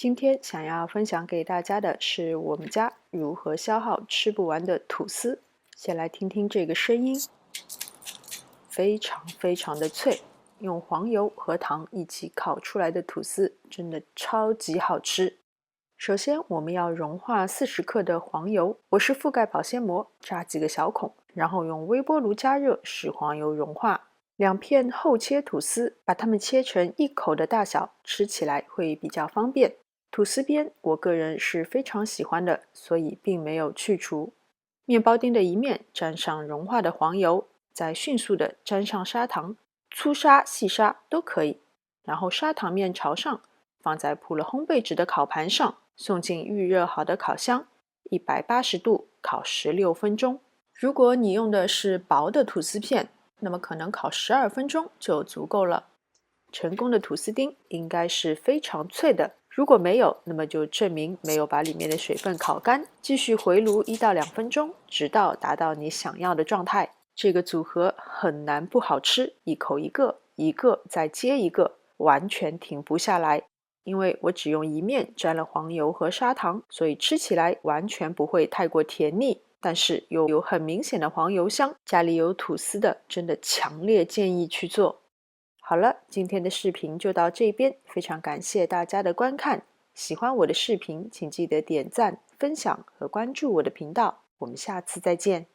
今天想要分享给大家的是我们家如何消耗吃不完的吐司。先来听听这个声音，非常的脆，用黄油和糖一起烤出来的吐司真的超级好吃。首先我们要融化40克的黄油，我是覆盖保鲜膜扎几个小孔，然后用微波炉加热使黄油融化。2片厚切吐司，把它们切成1口的大小，吃起来会比较方便。吐司边我个人是非常喜欢的，所以并没有去除。面包丁的一面沾上融化的黄油，再迅速的沾上砂糖，粗砂细砂都可以，然后砂糖面朝上，放在铺了烘焙纸的烤盘上，送进预热好的烤箱，180度烤16分钟。如果你用的是薄的吐司片，那么可能烤12分钟就足够了。成功的吐司丁应该是非常脆的，如果没有，那么就证明没有把里面的水分烤干。继续回炉1到2分钟，直到达到你想要的状态。这个组合很难不好吃，一口一个，一个再接一个，完全停不下来。因为我只用一面沾了黄油和砂糖，所以吃起来完全不会太过甜腻，但是又有很明显的黄油香。家里有吐司的，真的强烈建议去做。好了，今天的视频就到这边，非常感谢大家的观看。喜欢我的视频，请记得点赞、分享和关注我的频道。我们下次再见。